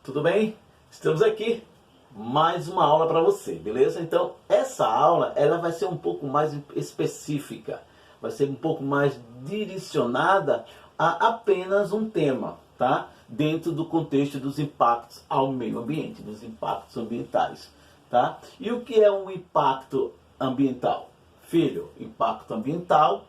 tudo bem? Estamos aqui, mais uma aula para você, beleza? Então, essa aula, ela vai ser um pouco mais específica, vai ser um pouco mais direcionada a apenas um tema, tá? Dentro do contexto dos impactos ao meio ambiente, dos impactos ambientais, tá? E o que é um impacto ambiental? Filho, impacto ambiental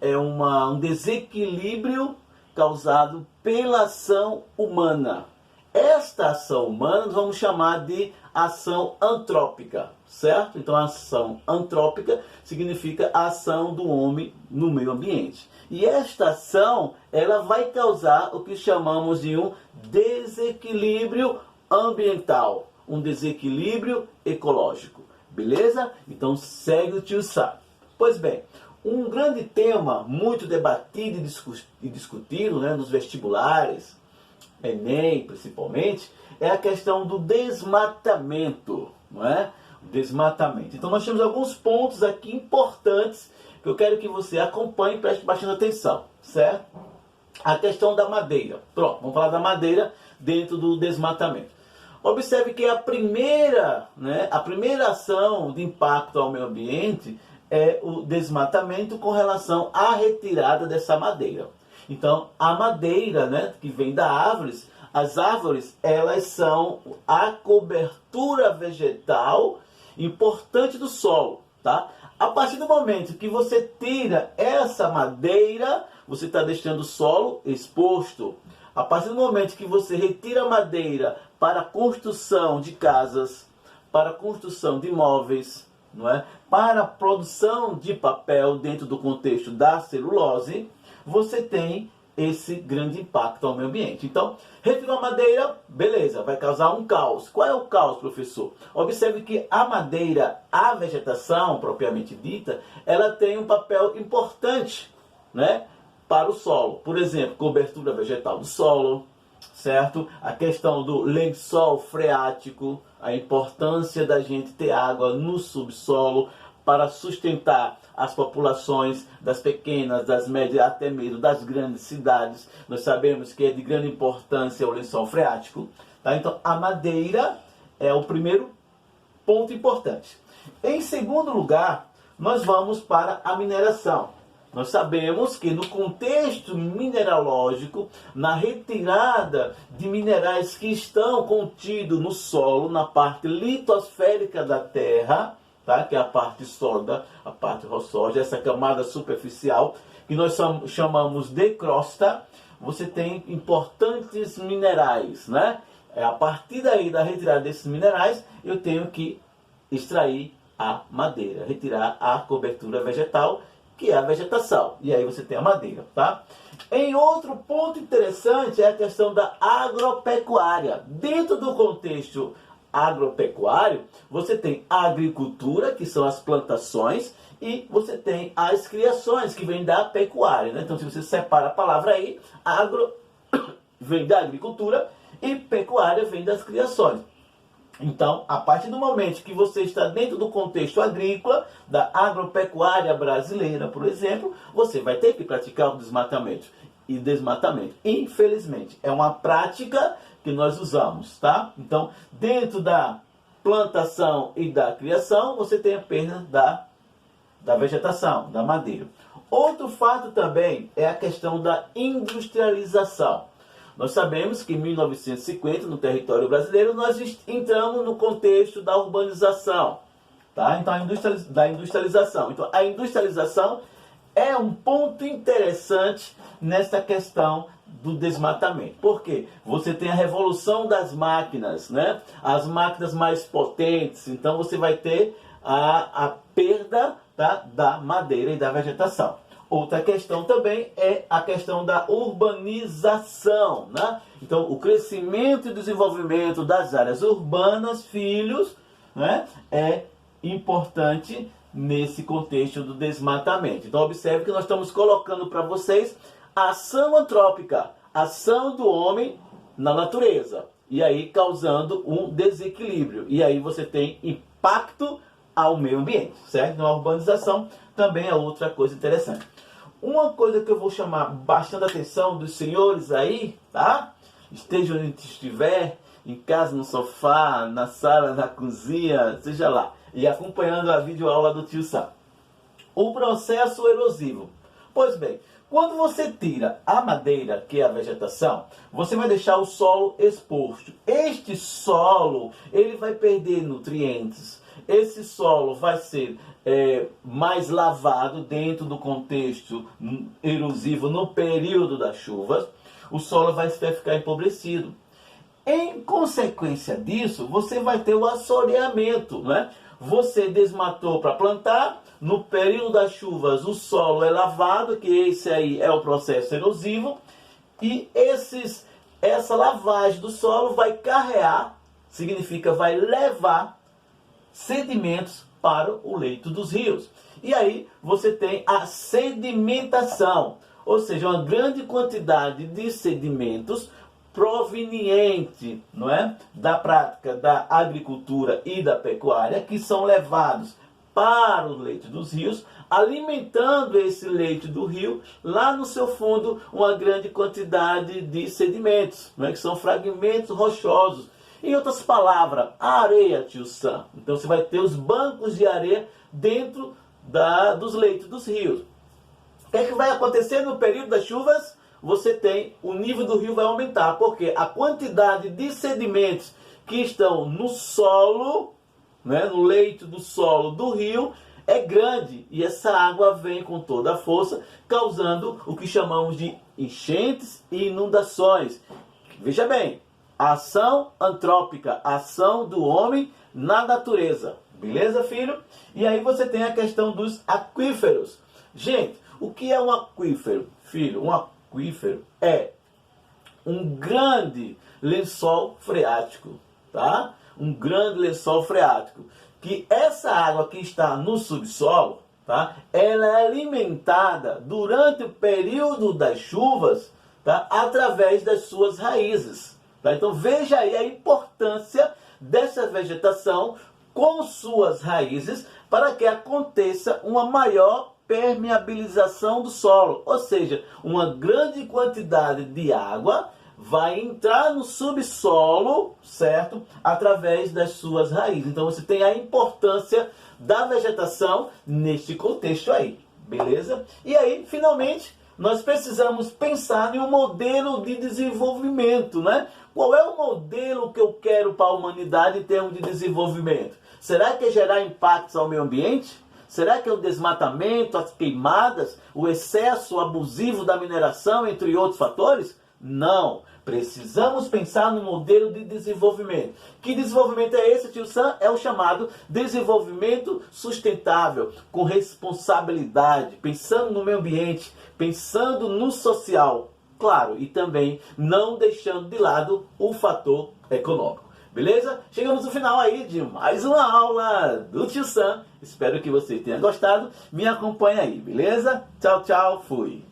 é um desequilíbrio causado pela ação humana. Esta ação humana nós vamos chamar de ação antrópica, certo? Então, a ação antrópica significa a ação do homem no meio ambiente. E esta ação, ela vai causar o que chamamos de um desequilíbrio ambiental, um desequilíbrio ecológico, beleza? Então, segue o tio Sá. Pois bem, um grande tema muito debatido e discutido, né, nos vestibulares, Enem principalmente, é a questão do desmatamento, não é? O desmatamento. Então nós temos alguns pontos aqui importantes que eu quero que você acompanhe e preste bastante atenção, certo? A questão da madeira. Pronto, vamos falar da madeira dentro do desmatamento. Observe que a primeira ação de impacto ao meio ambiente é o desmatamento com relação à retirada dessa madeira. Então, a madeira, né, que vem das árvores, as árvores, elas são a cobertura vegetal importante do solo, tá? A partir do momento que você tira essa madeira, você está deixando o solo exposto. A partir do momento que você retira a madeira para a construção de casas, para a construção de imóveis, não é? Para a produção de papel dentro do contexto da celulose, você tem esse grande impacto ao meio ambiente. Então, retirou a madeira, beleza, vai causar um caos. Qual é o caos, professor? Observe que a madeira, a vegetação propriamente dita, ela tem um papel importante, né, para o solo. Por exemplo, cobertura vegetal do solo, certo? A questão do lençol freático, a importância da gente ter água no subsolo para sustentar as populações das pequenas, das médias, até mesmo das grandes cidades. Nós sabemos que é de grande importância o lençol freático, tá? Então, a madeira é o primeiro ponto importante. Em segundo lugar, nós vamos para a mineração. Nós sabemos que no contexto mineralógico, na retirada de minerais que estão contidos no solo, na parte litosférica da Terra, tá? Que é a parte sólida, a parte rochosa, essa camada superficial, que nós chamamos de crosta, você tem importantes minerais, né? A partir daí, da retirada desses minerais, eu tenho que extrair a madeira, retirar a cobertura vegetal, que é a vegetação. E aí você tem a madeira, tá? Em outro ponto interessante é a questão da agropecuária. Dentro do contexto agropecuário, você tem a agricultura, que são as plantações, e você tem as criações, que vêm da pecuária, né? Então, se você separa a palavra aí, agro vem da agricultura e pecuária vem das criações. Então, a partir do momento que você está dentro do contexto agrícola, da agropecuária brasileira, por exemplo, você vai ter que praticar o desmatamento. E desmatamento, infelizmente, é uma prática que nós usamos, tá? Então, dentro da plantação e da criação, você tem a perda da vegetação, da madeira. Outro fato também é a questão da industrialização. Nós sabemos que em 1950, no território brasileiro, nós entramos no contexto da urbanização, tá? Então, da industrialização. Então, a industrialização é um ponto interessante nessa questão do desmatamento. Por quê? Você tem a revolução das máquinas, né? As máquinas mais potentes. Então, você vai ter a perda, tá, da madeira e da vegetação. Outra questão também é a questão da urbanização, né? Então, o crescimento e desenvolvimento das áreas urbanas, filhos, né, é importante nesse contexto do desmatamento. Então, observe que nós estamos colocando para vocês a ação antrópica, a ação do homem na natureza, e aí causando um desequilíbrio. E aí você tem impacto ao meio ambiente, certo? Então, a urbanização também é outra coisa interessante. Uma coisa que eu vou chamar bastante atenção dos senhores aí, tá? Esteja onde estiver, em casa, no sofá, na sala, na cozinha, seja lá, e acompanhando a videoaula do Tio Sam. O processo erosivo. Pois bem, quando você tira a madeira, que é a vegetação, você vai deixar o solo exposto. Este solo, ele vai perder nutrientes. Esse solo vai ser mais lavado dentro do contexto erosivo no período das chuvas. O solo vai ficar empobrecido. Em consequência disso, você vai ter o assoreamento, né? Você desmatou para plantar, no período das chuvas o solo é lavado, que esse aí é o processo erosivo, e essa lavagem do solo vai carrear, significa vai levar sedimentos para o leito dos rios. E aí você tem a sedimentação, ou seja, uma grande quantidade de sedimentos proveniente, não é, da prática da agricultura e da pecuária, que são levados para o leito dos rios, alimentando esse leito do rio, lá no seu fundo, uma grande quantidade de sedimentos, não é, que são fragmentos rochosos. Em outras palavras, a areia, Tio Sam. Então você vai ter os bancos de areia dentro dos leitos dos rios. O que é que vai acontecer no período das chuvas? Você tem, o nível do rio vai aumentar, porque a quantidade de sedimentos que estão no solo, né, no leito do solo do rio, é grande. E essa água vem com toda a força, causando o que chamamos de enchentes e inundações. Veja bem, ação antrópica, ação do homem na natureza. Beleza, filho? E aí você tem a questão dos aquíferos. Gente, o que é um aquífero? Filho, um aquífero é um grande lençol freático, tá? Um grande lençol freático. Que essa água que está no subsolo, tá? Ela é alimentada durante o período das chuvas, tá? Através das suas raízes. Tá? Então veja aí a importância dessa vegetação com suas raízes para que aconteça uma maior permeabilização do solo, ou seja, uma grande quantidade de água vai entrar no subsolo, certo? Através das suas raízes. Então você tem a importância da vegetação neste contexto aí, beleza? E aí, finalmente, nós precisamos pensar em um modelo de desenvolvimento, né? Qual é o modelo que eu quero para a humanidade em termos de desenvolvimento? Será que é gerar impactos ao meio ambiente? Será que é o desmatamento, as queimadas, o excesso abusivo da mineração, entre outros fatores? Não. Precisamos pensar no modelo de desenvolvimento. Que desenvolvimento é esse, Tio Sam? É o chamado desenvolvimento sustentável, com responsabilidade, pensando no meio ambiente, pensando no social, claro, e também não deixando de lado o fator econômico. Beleza? Chegamos no final aí de mais uma aula do Tio Sam. Espero que você tenha gostado. Me acompanhe aí, beleza? Tchau, tchau, fui!